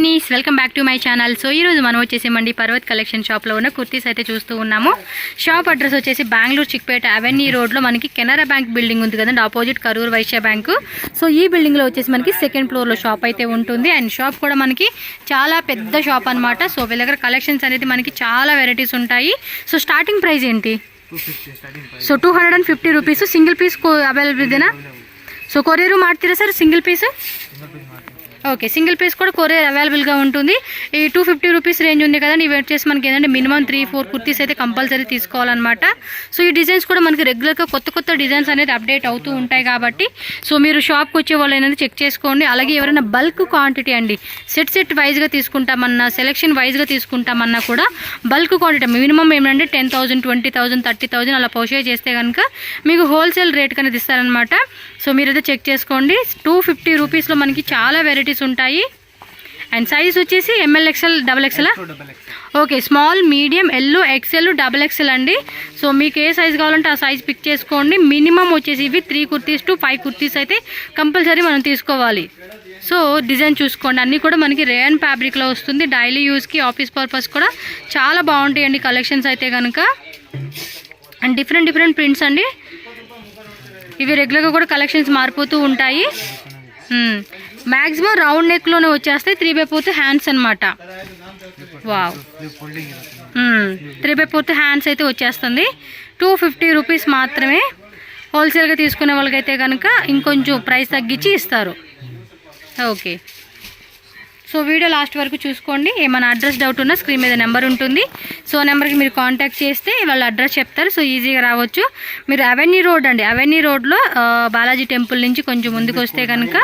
పిన్నిస్ welcome back to my channel. So ఈరోజు మనం వచ్చేసేమండి Parvat collection షాప్లో ఉన్న కుర్తీస్ అయితే చూస్తూ ఉన్నాము. షాప్ అడ్రస్ వచ్చేసి బెంగళూరు చిక్పేట అవెన్యూ రోడ్లో మనకి కెనరా బ్యాంక్ బిల్డింగ్ ఉంది కదండి, opposite Karur Vysya bank. So ఈ బిల్డింగ్లో వచ్చేసి మనకి సెకండ్ ఫ్లోర్లో షాప్ అయితే ఉంటుంది. అండ్ షాప్ కూడా మనకి చాలా పెద్ద షాప్ అనమాట. సో వీళ్ళ దగ్గర కలెక్షన్స్ అనేది మనకి చాలా వెరైటీస్ ఉంటాయి. సో స్టార్టింగ్ ప్రైస్ ఏంటి? So 250 rupees single piece available ఇదేనా? సో కొరియర్ ಮಾಡ್ತೀರಾ sir single piece? Okay, single piece కూడా కొరియర్ అవైలబుల్గా ఉంటుంది. ఈ 250 రూపీస్ రేంజ్ ఉంది కదండి. ఇవి వచ్చేసి మనకి ఏంటంటే మినిమం 3-4 కుర్తీస్ అయితే కంపల్సరీ తీసుకోవాలన్నమాట. సో ఈ డిజైన్స్ కూడా మనకి రెగ్యులర్గా కొత్త డిజైన్స్ అనేది అప్డేట్ అవుతూ ఉంటాయి కాబట్టి సో మీరు షాప్కి వచ్చే వాళ్ళు అనేది చెక్ చేసుకోండి. అలాగే ఎవరైనా బల్క్ క్వాంటిటీ అండి సెట్ వైజ్గా తీసుకుంటామన్నా, సెలెక్షన్ వైజ్గా తీసుకుంటామన్నా కూడా బల్క్ క్వాంటిటీ మినిమం ఏమంటే 10,000, 20,000, 30,000 అలా పర్చేజ్ చేస్తే కనుక మీకు హోల్సేల్ రేట్ అనేది ఇస్తారనమాట. సో మీరైతే చెక్ చేసుకోండి. 250 రూపీస్లో మనకి చాలా వెరైటీస్ ఉంటాయి. అండ్ సైజ్ వచ్చేసి ML, XL, XXL. Okay, small, medium, L, XL, XXL అండి. సో మీకు ఏ సైజ్ కావాలంటే ఆ సైజ్ పిక్ చేసుకోండి. మినిమం వచ్చేసి ఇవి 3 కుర్తీస్ టు 5 కుర్తీస్ అయితే కంపల్సరీ మనం తీసుకోవాలి. సో డిజైన్ చూసుకోండి, అన్నీ కూడా మనకి రేయన్ ఫ్యాబ్రిక్లో వస్తుంది. డైలీ యూస్కి, ఆఫీస్ పర్పస్ కూడా చాలా బాగుంటాయండి కలెక్షన్స్ అయితే కనుక. అండ్ డిఫరెంట్ ప్రింట్స్ అండి. ఇవి రెగ్యులర్గా కూడా కలెక్షన్స్ మారిపోతూ ఉంటాయి. మ్యాక్సిమం రౌండ్ నెక్లోనే వచ్చేస్తాయి. 3/4 హ్యాండ్స్ అనమాట. వావ్, 3/4 హ్యాండ్స్ అయితే వచ్చేస్తుంది. 250 రూపీస్ మాత్రమే. హోల్సేల్గా తీసుకునే వాళ్ళకైతే కనుక ఇంకొంచెం ప్రైస్ తగ్గించి ఇస్తారు. ఓకే, సో వీడియో లాస్ట్ వరకు చూసుకోండి. ఏమైనా అడ్రస్ డౌట్ ఉన్నా స్క్రీన్ మీద నెంబర్ ఉంటుంది. సో నెంబర్కి మీరు కాంటాక్ట్ చేస్తే వాళ్ళ అడ్రస్ చెప్తారు. సో ఈజీగా రావచ్చు. మీరు అవెన్యూ రోడ్ అండి, అవెన్యూ రోడ్లో బాలాజీ టెంపుల్ నుంచి కొంచెం ముందుకు వస్తే కనుక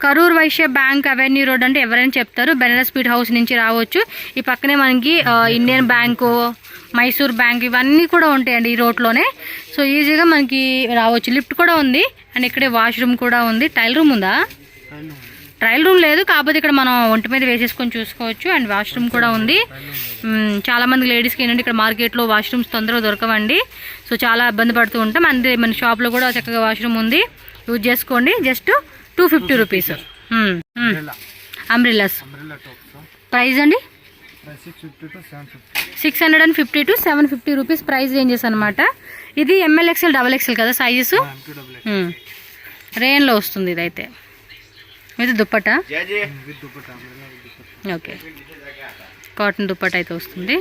Karur Vysya bank avenue road అంటే ఎవరైనా చెప్తారు. బెనరస్ స్పీడ్ హౌస్ నుంచి రావచ్చు. ఈ పక్కనే మనకి ఇండియన్ బ్యాంకు, మైసూర్ బ్యాంక్ ఇవన్నీ కూడా ఉంటాయండి ఈ రోడ్లోనే. సో ఈజీగా మనకి రావచ్చు. లిఫ్ట్ కూడా ఉంది. అండ్ ఇక్కడే వాష్రూమ్ కూడా ఉంది. ట్రయల్ రూమ్ ఉందా? ట్రయల్ రూమ్ లేదు, కాకపోతే ఇక్కడ మనం ఒంటి మీద వేసేసుకొని చూసుకోవచ్చు. అండ్ వాష్రూమ్ కూడా ఉంది. చాలామంది లేడీస్కి ఏంటంటే ఇక్కడ మార్కెట్లో వాష్రూమ్స్ తొందరగా దొరకవండి. సో చాలా ఇబ్బంది పడుతూ ఉంటాం. అంతే మన షాప్లో కూడా చక్కగా వాష్రూమ్ ఉంది, యూజ్ చేసుకోండి. Just 250 rupees. అంబ్రిల్లాస్ ప్రైస్ అండి 650 to 750 రూపీస్ ప్రైస్ రేంజెస్ అనమాట. ఇది ఎంఎల్, ఎక్స్ఎల్, XXL కదా సైజెస్. రేయన్లో వస్తుంది ఇదైతే. ఇది దుప్పటా? ఓకే, కాటన్ దుప్పట అయితే వస్తుంది.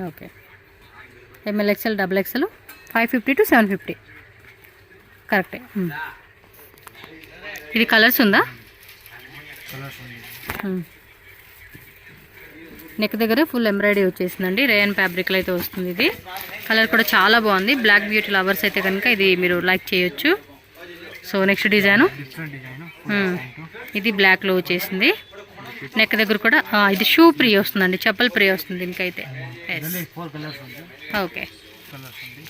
Okay, ML, XL, XXL 550 to 750 కరెక్టే. ఇది కలర్స్ ఉందా? నెక్ దగ్గర ఫుల్ ఎంబ్రాయిడరీ వచ్చేసిందండి. రేయన్ ఫ్యాబ్రిక్లో అయితే వస్తుంది. ఇది కలర్ కూడా చాలా బాగుంది. బ్లాక్ బ్యూటీ లవర్స్ అయితే కనుక ఇది మీరు లైక్ చేయొచ్చు. సో నెక్స్ట్ డిజైను ఇది బ్లాక్లో వచ్చేసింది. నెక్ దగ్గర కూడా ఇది షూ ప్రీ వస్తుందండి, చెప్పల్ ప్రీ వస్తుంది దీనికైతే. ఓకే,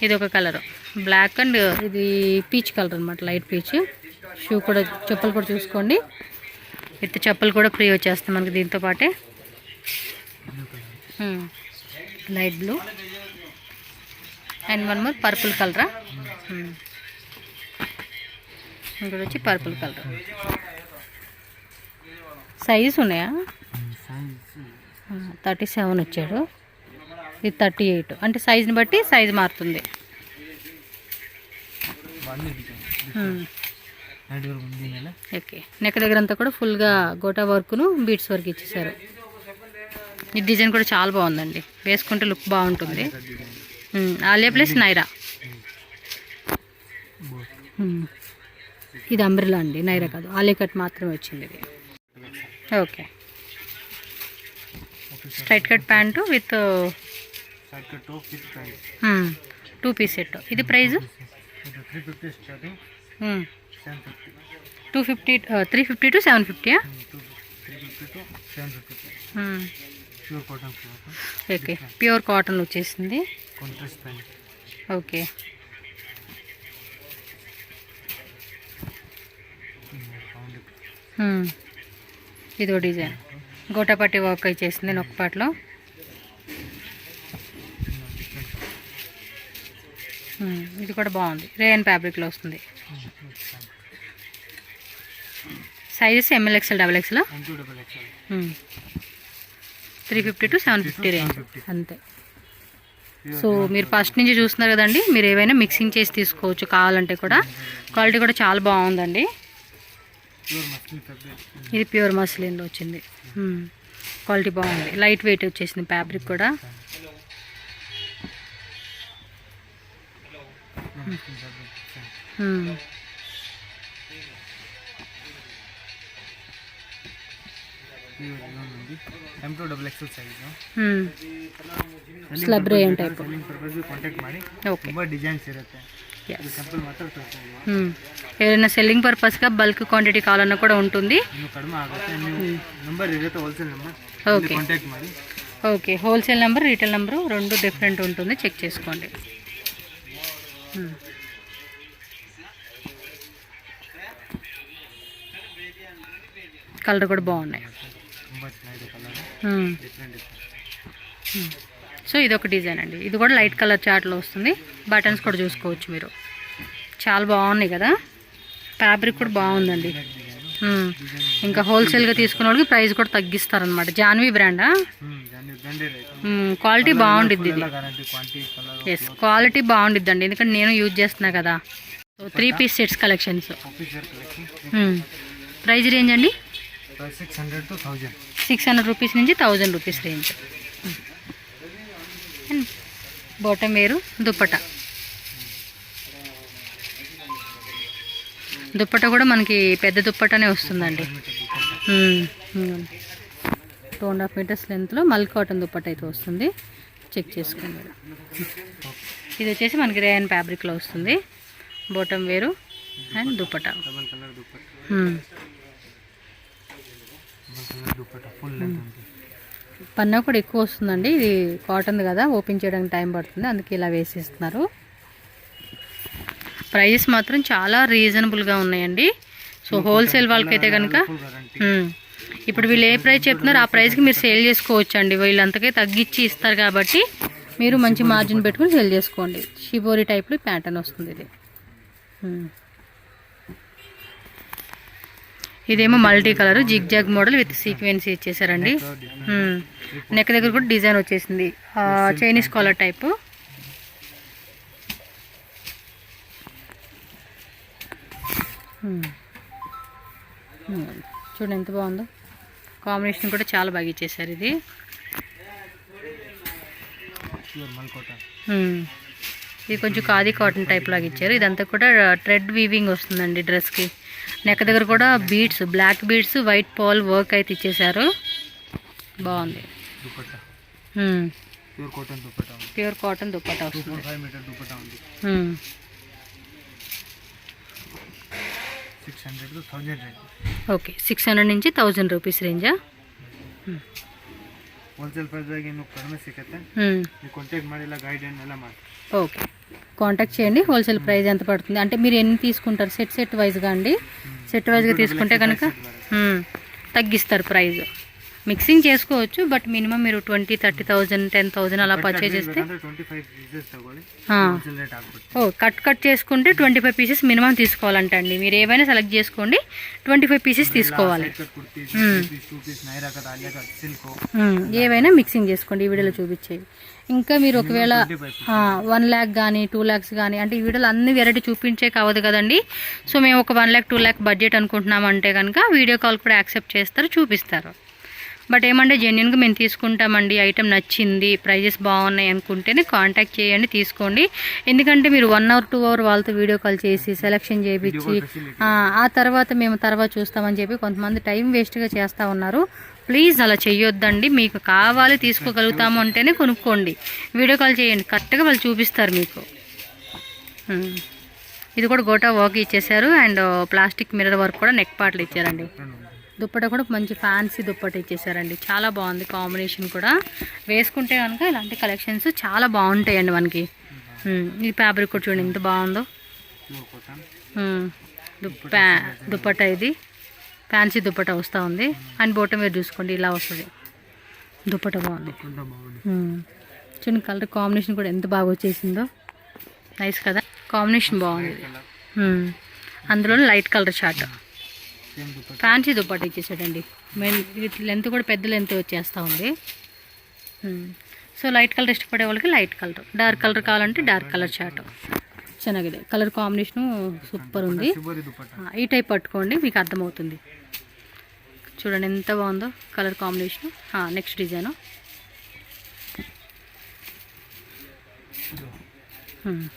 ఇది ఒక కలర్ బ్లాక్ అండ్ ఇది పీచ్ కలర్ అనమాట, లైట్ పీచ్. షూ కూడా, చెప్పులు కూడా చూసుకోండి. విత్ చెప్పులు కూడా ఫ్రీ వచ్చేస్తుంది మనకి దీంతో పాటే. Light blue and one more purple కలరా. ఇక్కడ వచ్చి పర్పుల్ కలర్. సైజ్ ఉన్నాయా? 37 వచ్చాడు. ఇది 38. అంటే సైజుని బట్టి సైజు మారుతుంది. ఓకే, నెక్ దగ్గర అంతా కూడా ఫుల్గా గోటా వర్క్ను బీట్స్ వర్క్ ఇచ్చేసారు. ఈ డిజైన్ కూడా చాలా బాగుందండి, వేసుకుంటే లుక్ బాగుంటుంది. ఆలియా ప్లస్ నైరా. ఇది అంబ్రెలా అండి, నైరా కాదు. ఆలియా కట్ మాత్రమే వచ్చింది ఇది. Okay, straight cut pant with 2 piece set. ఇది price 350 to 750. Okay, pure cotton వచ్చేసింది. ఓకే, ఇదో డిజైన్ గోటాపట్టి వర్క్ చేసింది నొక్కపాట్లో. ఇది కూడా బాగుంది, రేయన్ ఫ్యాబ్రిక్లో వస్తుంది. Sizes ML XL double XL M2 double XL 350 to 750 range అంతే. సో మీరు ఫస్ట్ నుంచి చూస్తున్నారు కదండి, మీరు ఏవైనా మిక్సింగ్ చేసి తీసుకోవచ్చు కావాలంటే కూడా. క్వాలిటీ కూడా చాలా బాగుందండి. ఇది ప్యూర్ మస్లిన్లో వచ్చింది. క్వాలిటీ బాగుంది, లైట్ వెయిట్ వచ్చేసింది ఫ్యాబ్రిక్ కూడా. M2 double XL size slub rain type contact ಮಾಡಿ. ಓಕೆ, ತುಂಬ ಡಿಸೈನ್ಸ್ ಇರುತ್ತೆ. సింపుల్ మాత్రం ఏదైనా సెల్లింగ్ పర్పస్గా బల్క్ క్వాంటిటీ కావాలన్నా కూడా ఉంటుంది. ಇನ್ನು ಕಡಿಮೆ ಆಗುತ್ತೆ. ನೀವು ನಂಬರ್ ಇರುತ್ತೆ, ಹೋಲ್ಸೇಲ್ ನಂಬರ್. ఓకే ಕಾಂಟ್ಯಾಕ್ಟ್ ಮಾಡಿ. Okay, wholesale number retail number రెండు డిఫరెంట్ ఉంటుంది, చెక్ చేసుకోండి. కలర్ కూడా బాగున్నాయి. ತುಂಬ ಚೆನ್ನಾಗಿದೆ ಕಲರ್, ಡಿಫ್ರೆಂಟ್. సో ఇది ఒక డిజైన్ అండి, ఇది కూడా లైట్ కలర్ చార్ట్లో వస్తుంది. బటన్స్ కూడా చూసుకోవచ్చు మీరు, చాలా బాగున్నాయి కదా. ఫ్యాబ్రిక్ కూడా బాగుందండి. ఇంకా హోల్సేల్గా తీసుకున్న వాళ్ళకి ప్రైస్ కూడా తగ్గిస్తారనమాట. జాన్వీ బ్రాండా? క్వాలిటీ బాగుండిద్ది ఇది. ఎస్, క్వాలిటీ బాగుండిద్దండి, ఎందుకంటే నేను యూజ్ చేస్తున్నా కదా. So 3 piece sets collections. Price range అండి 600 రూపీస్ నుంచి 1000 రూపీస్ రేంజ్. బాటమ్ వేరు దుప్పటా. దుప్పటా కూడా మనకి పెద్ద దుప్పటానే వస్తుందండి. 2.5 మీటర్స్ లెంత్లో మల్ కాటన్ దుప్పటా అయితే వస్తుంది, చెక్ చేసుకోండి. ఇది వచ్చేసి మనకి రేయన్ ఫ్యాబ్రిక్లో వస్తుంది. బాటమ్ వేరు అండ్ దుప్పటా. పన్నా కూడా ఎక్కువ వస్తుందండి, ఇది కాటన్ కదా, ఓపెన్ చేయడానికి టైం పడుతుంది, అందుకే ఇలా వేసేస్తున్నారు. ప్రైజెస్ మాత్రం చాలా రీజనబుల్గా ఉన్నాయండి. సో హోల్సేల్ వాళ్ళకైతే కనుక ఇప్పుడు వీళ్ళు ఏ ప్రైస్ చెప్తున్నారో ఆ ప్రైస్కి మీరు సేల్ చేసుకోవచ్చు అండి. వీళ్ళంతకే తగ్గించి ఇస్తారు కాబట్టి మీరు మంచి మార్జిన్ పెట్టుకుని సేల్ చేసుకోండి. షిబోరి టైప్లో ప్యాటర్న్ వస్తుంది ఇది. ఇదేమో multi colour zig zag model with సీక్వెన్సీ ఇచ్చేసారండి. నెక్ దగ్గర కూడా డిజైన్ వచ్చేసింది, చైనీస్ కాలర్ టైపు. చూడండి ఎంత బాగుందో, కాంబినేషన్ కూడా చాలా బాగా ఇచ్చేసారు. ఇది ఇది కొంచెం ఖాదీ కాటన్ టైప్ లాగా ఇచ్చారు. ఇదంతా కూడా థ్రెడ్ వీవింగ్ వస్తుందండి డ్రెస్కి. నెక్ దగ్గర కూడా beads, black beads, white pearl work అయితే ఇచ్చేసారు, బాగుంది. ప్యూర్ కాటన్ దుప్పటా వస్తుంది. ఓకే, 600 నుంచి 1000 రూపీస్ రేంజా? ಹೋಲ್ಸೇಲ್ ಪ್ರೈಸ್ಗೆ ಇನ್ನೂ ಕಡಿಮೆ ಸಿಗುತ್ತೆ. ನೀವು ಕಾಂಟ್ಯಾಕ್ಟ್ ಮಾಡಿ ಇಲ್ಲ ಗೈಡ್ ಎಲ್ಲ ಮಾಡಿ. ఓకే, కాంటాక్ట్ చేయండి. హోల్సేల్ ప్రైస్ ఎంత పడుతుంది అంటే మీరు ఎన్ని తీసుకుంటారు? సెట్ వైజ్గా అండి. సెట్ వైజ్గా తీసుకుంటే కనుక తగ్గిస్తారు ప్రైస్. మిక్సింగ్ చేసుకోవచ్చు, బట్ మినిమం మీరు 20, 30,000, 10,000 అలా పర్చేజ్ చేస్తే కట్ చేసుకుంటే 25 పీసెస్ మినిమం తీసుకోవాలంట అండి. మీరు ఏమైనా సెలెక్ట్ చేసుకోండి, 25 పీసెస్ తీసుకోవాలి. ఏవైనా మిక్సింగ్ చేసుకోండి, ఈ వీడియోలో చూపించేవి. ఇంకా మీరు ఒకవేళ 1 lakh కానీ 2 lakhs కానీ, అంటే ఈ వీడియోలో అన్ని వెరైటీ చూపించే కావదు కదండి. సో మేము ఒక 1 lakh 2 lakh బడ్జెట్ అనుకుంటున్నామంటే కనుక వీడియో కాల్ కూడా యాక్సెప్ట్ చేస్తారు, చూపిస్తారు. బట్ ఏమంటే జెన్యున్గా మేము తీసుకుంటామండి, ఐటెం నచ్చింది, ప్రైజెస్ బాగున్నాయి అనుకుంటేనే కాంటాక్ట్ చేయండి, తీసుకోండి. ఎందుకంటే మీరు 1 hour 2 hour వాళ్ళతో వీడియో కాల్ చేసి సెలెక్షన్ చేయించి ఆ తర్వాత మేము తర్వాత చూస్తామని చెప్పి కొంతమంది టైం వేస్ట్గా చేస్తూ ఉన్నారు. ప్లీజ్ అలా చెయ్యొద్దండి. మీకు కావాలి, తీసుకోగలుగుతాము అంటేనే కొనుక్కోండి, వీడియో కాల్ చేయండి, కరెక్ట్గా వాళ్ళు చూపిస్తారు మీకు. ఇది కూడా గోటా వర్క్ ఇచ్చేసారు అండ్ ప్లాస్టిక్ మిర్రర్ వర్క్ కూడా నెక్ పార్ట్లు ఇచ్చారండి. దుప్పట కూడా మంచి ఫ్యాన్సీ దుప్పట ఇచ్చేసారండి, చాలా బాగుంది కాంబినేషన్ కూడా. వేసుకుంటే కనుక ఇలాంటి కలెక్షన్స్ చాలా బాగుంటాయండి మనకి. ఈ ఫ్యాబ్రిక్ కూడా చూడండి ఎంత బాగుందో. దుప్పట ఇది ఫ్యాన్సీ దుప్పట వస్తూ ఉంది అండ్ బోటం మీరు చూసుకోండి ఇలా వస్తుంది. దుప్పట బాగుంది, చూడండి కలర్ కాంబినేషన్ కూడా ఎంత బాగా వచ్చేసిందో, నైస్ కదా, కాంబినేషన్ బాగుంది. అందులో light colour chart same dupatta fancy దుప్పటి ఇచ్చేసాడండి. మెయిన్ ఇది లెంత్ కూడా పెద్ద లెంత్ వచ్చేస్తూ ఉంది. సో లైట్ కలర్ ఇష్టపడే వాళ్ళకి లైట్ కలర్, డార్క్ కలర్ కావాలంటే డార్క్ కలర్ చాట్. ಚೆನ್ನಾಗಿದೆ. కలర్ కాంబినేషను సూపర్ ఉంది. షిబోరి దుపట్టా ఈ టైప్ పట్టుకోండి, మీకు అర్థమవుతుంది. చూడండి ఎంత బాగుందో colour combination. Next design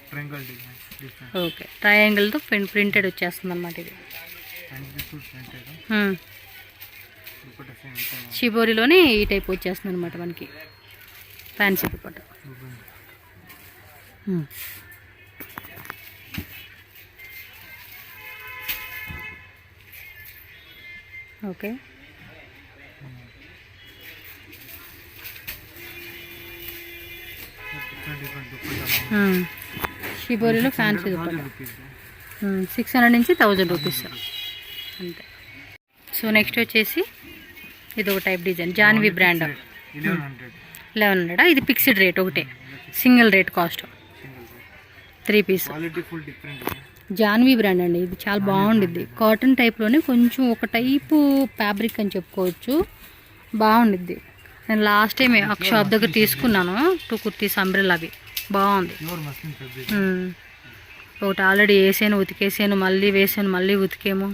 triangle design different okay, ట్రయాంగిల్తో ప్రింటెడ్ వచ్చేస్తుంది అనమాట ఇది. And full printed dupatta same అయితే షిబోరిలోనే ఈ టైప్ వచ్చేస్తుంది అనమాట మనకి fancy dupatta. Okay, different dupatta షిబోరిలో ఫ్యాన్సీ దుపట్టా రూపీస్ 600 నుంచి 1000 రూపీస్ అంతే. సో నెక్స్ట్ వచ్చేసి ఇది ఒక టైప్ డిజైన్, జాన్వీ బ్రాండ్ 1100 1100. ఇది ఫిక్స్డ్ రేట్ ఒకటే, single rate cost, single 3 piece. Quality full different Janhvi brand అండి, ఇది చాలా బాగుండిద్ది. కాటన్ టైప్లోనే కొంచెం ఒక టైపు ఫ్యాబ్రిక్ అని చెప్పుకోవచ్చు, బాగుండిద్ది. నేను లాస్ట్ టైం ఒక షాప్ దగ్గర తీసుకున్నాను 2 కుర్తీస్ అంబ్రెల్లా, అవి బాగుంది. ప్యూర్ మస్లిన్ ఫ్యాబ్రిక్ ఒకటి ఆల్రెడీ వేసాను, ఉతికేసాను, మళ్ళీ వేసాను, మళ్ళీ ఉతికేము.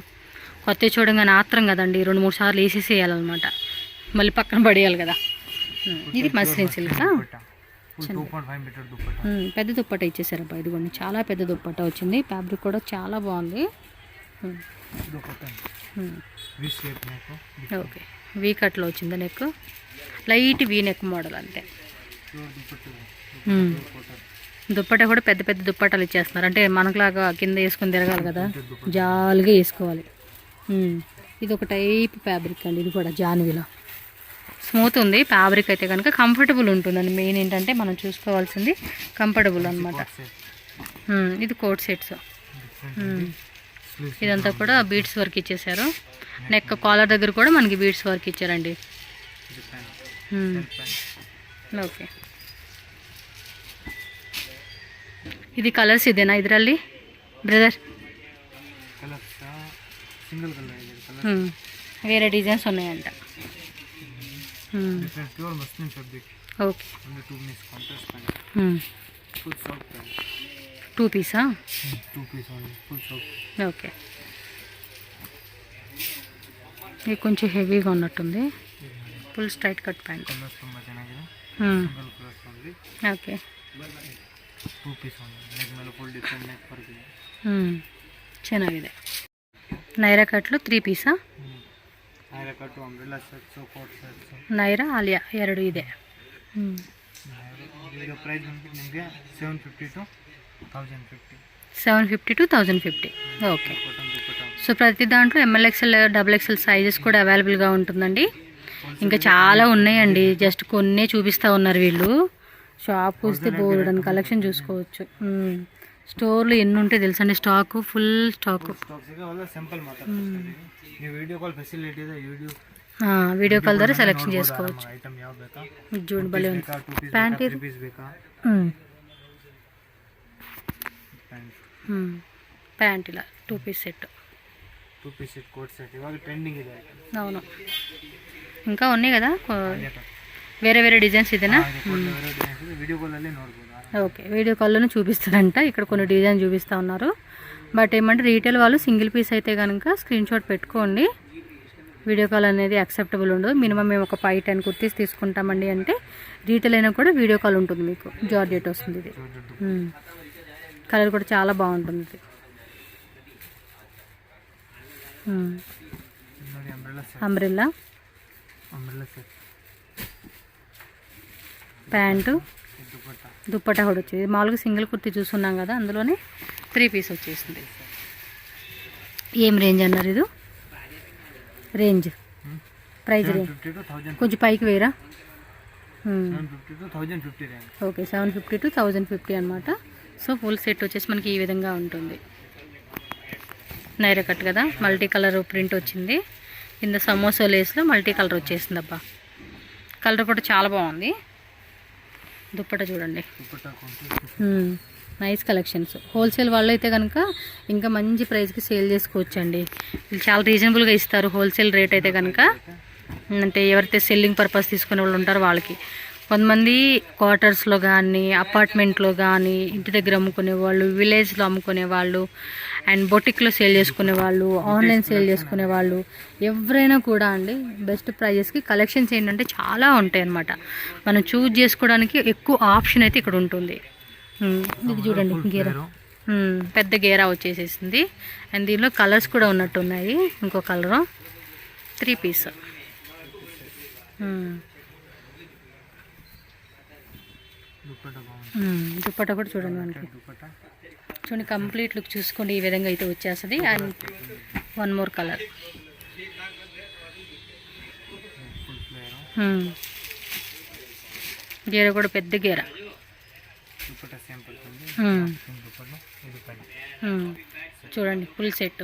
కొత్త చూడంగానే ఆత్రం కదండి, 2-3 సార్లు వేసేసేయాలన్నమాట, మళ్ళీ పక్కన పడేయాలి కదా. ఇది muslin silk, full 2.5 metre dupatta పెద్ద దుప్పట ఇచ్చేసారబ్బా. ఇదిగోండి చాలా పెద్ద దుప్పట వచ్చింది, ఫ్యాబ్రిక్ కూడా చాలా బాగుంది. Dupatta V shape neck okay, V కట్లో వచ్చింది neck, light V neck model అంతే. ప్యూర్ దుపట్టా దుప్పట కూడా పెద్ద పెద్ద దుప్పటాలు ఇచ్చేస్తున్నారు, అంటే మనకులాగా కింద వేసుకొని తిరగాలి కదా, జాలుగా వేసుకోవాలి. ఇది ఒక టైప్ ఫ్యాబ్రిక్ అండి, ఇది కూడా జాన్వీలో స్మూత్ ఉంది ఫ్యాబ్రిక్ అయితే కనుక, కంఫర్టబుల్ ఉంటుందండి. మెయిన్ ఏంటంటే మనం చూసుకోవాల్సింది కంఫర్టబుల్ అనమాట. ఇది కోట్ సెట్స్, ఇదంతా కూడా బీడ్స్ వర్క్ ఇచ్చేసారు. నెక్ కాలర్ దగ్గర కూడా మనకి బీడ్స్ వర్క్ ఇచ్చారండి. ఓకే, ఇది కలర్స్ ఇదేనా ಇದರಲ್ಲಿ బ్రదర్? కలర్స్ సింగిల్ కలర్ ఇది కలర్ వేరే డిజైన్స్ ఉన్నాయంట. Different pure muslin fabric okay, only 2 piece contrast pant full soft pant 2 పీసా? 2 piece only full soft okay, ఇది కొంచెం హెవీగా ఉన్నట్టుంది, full straight cut pant. Colours ತುಂಬ ಚೆನ್ನಾಗಿದೆ single colours only okay, 2 piece only neck ಮೇಲೆ ಫುಲ್ ಡಿಫರೆಂಟ್ ನೆಕ್ ವರ್ಕ್ ಇದೆ ಚೆನ್ನಾಗಿದೆ. ನೈರಾ ಕಟ್ಲು 3 ಪೀಸಾ? Naira cut umbrella sets coat sets Naira Alia ಎರಡು ಇದೆ. ಇದರ ಪ್ರೈಸ್ ಬಂದ್ಬಿಟ್ಟು ನಿಮಗೆ 750 to 1050 750 to 1050. Okay, cotton dupatta so ప్రతి దాంట్లో ML XL XXL సైజెస్ కూడా అవైలబుల్గా ఉంటుందండి. ఇంకా చాలా ఉన్నాయండి, జస్ట్ కొన్నే చూపిస్తూ ఉన్నారు వీళ్ళు. షాప్ వస్తే బోర్డన్ కలెక్షన్ చూసుకోవచ్చు. స్టోర్లో ఎన్ని ఉంటాయి తెలుసండి, స్టాక్ ఫుల్ స్టాక్. ಸ್ಟಾಕ್ಸ್ ಇದೆ ಅವೆಲ್ಲ ಸಿಂಪಲ್ ಮಾತಾಡ್ತೀವಿ ನೀವು ವಿಡಿಯೋ ಕಾಲ್ ಫೆಸಿಲಿಟಿ ಇದೆ వీడియో కాల్ ద్వారా సెలెక్షన్ చేసుకోవచ్చు. ಐಟಮ್ ಯಾವ ಬೇಕಾ జూన్ బలి ఉంది. 2 ಪೀಸ್ ప్యాంట్ 3 ಪೀಸ್ ಬೇಕಾ ಪ್ಯಾಂಟ್ ప్యాంట్ ఇలా 2 piece set 2 piece set coat set ಇವಾಗ ಟ್ರೆಂಡಿಂಗ್ ಇದೆ అవును, ఇంకా ఉన్నాయి కదా వేరే వేరే డిజైన్స్ ఇదేనా? వీడియో కాల్లో ನೋಡಬಹುದು. ఓకే, వీడియో కాల్లోనే చూపిస్తారంట, ఇక్కడ కొన్ని డిజైన్ చూపిస్తూ ఉన్నారు. బట్ ఏమంటే రీటైల్ వాళ్ళు సింగిల్ పీస్ అయితే కనుక స్క్రీన్ షాట్ పెట్టుకోండి, వీడియో కాల్ అనేది యాక్సెప్టబుల్ ఉండదు. మినిమం మేము ఒక 5-10 కుర్తీస్ తీసుకుంటామండి అంటే రీటైల్ అయినా కూడా వీడియో కాల్ ఉంటుంది మీకు. జార్జెట్ వస్తుంది ఇది, కలర్ కూడా చాలా బాగుంటుంది ఇది. అంబ్రెల్లా ప్యాంటు దుప్పట్టా కూడా వచ్చేది. మామూలుగా సింగిల్ కుర్తీ చూస్తున్నాం కదా, అందులోనే 3 పీస్ వచ్చేసింది. ఏం రేంజ్ అన్నారు ఇది? రేంజ్ ప్రైస్ రేంజ్ కొంచెం పైకి వేయరా? 750 to 1050 రేంజ్. ఓకే, 750 to 1050 అనమాట. సో ఫుల్ సెట్ వచ్చేసి మనకి ఈ విధంగా ఉంటుంది. నైరా కట్ కదా, మల్టీ కలర్ ప్రింట్ వచ్చింది. కింద సమోసా లేస్లో మల్టీ కలర్ వచ్చేసింది అబ్బా, కలర్ కూడా చాలా బాగుంది. దుప్పట చూడండి, నైస్ కలెక్షన్స్. హోల్సేల్ వాళ్ళు అయితే కనుక ఇంకా మంచి ప్రైస్కి సేల్ చేసుకోవచ్చండి. వీళ్ళు చాలా రీజనబుల్గా ఇస్తారు హోల్సేల్ రేట్ అయితే కనుక. అంటే ఎవరైతే సెల్లింగ్ పర్పస్ తీసుకునే వాళ్ళు ఉంటారో వాళ్ళకి. కొంతమంది క్వార్టర్స్లో కానీ అపార్ట్మెంట్లో కానీ ఇంటి దగ్గర అమ్ముకునే వాళ్ళు, విలేజ్లో అమ్ముకునే వాళ్ళు, అండ్ బొటిక్లో సేల్ చేసుకునే వాళ్ళు, ఆన్లైన్ సేల్ చేసుకునే వాళ్ళు, ఎవరైనా కూడా అండి బెస్ట్ ప్రైజెస్కి కలెక్షన్స్ ఏంటంటే చాలా ఉంటాయి అన్నమాట. మనం చూజ్ చేసుకోవడానికి ఎక్కువ ఆప్షన్ అయితే ఇక్కడ ఉంటుంది. ఇది చూడండి గేరా, పెద్ద గేరా వచ్చేసేసింది. అండ్ దీనిలో కలర్స్ కూడా ఉన్నట్టు ఉన్నాయి. ఇంకో కలరు 3 పీస్. దుప్పట్టా కూడా చూడండి మనకి. చూడండి కంప్లీట్ లుక్ చూసుకోండి, ఈ విధంగా అయితే వచ్చేస్తుంది. And 1 more colour. గేర కూడా పెద్ద గేర. చూడండి ఫుల్ సెట్.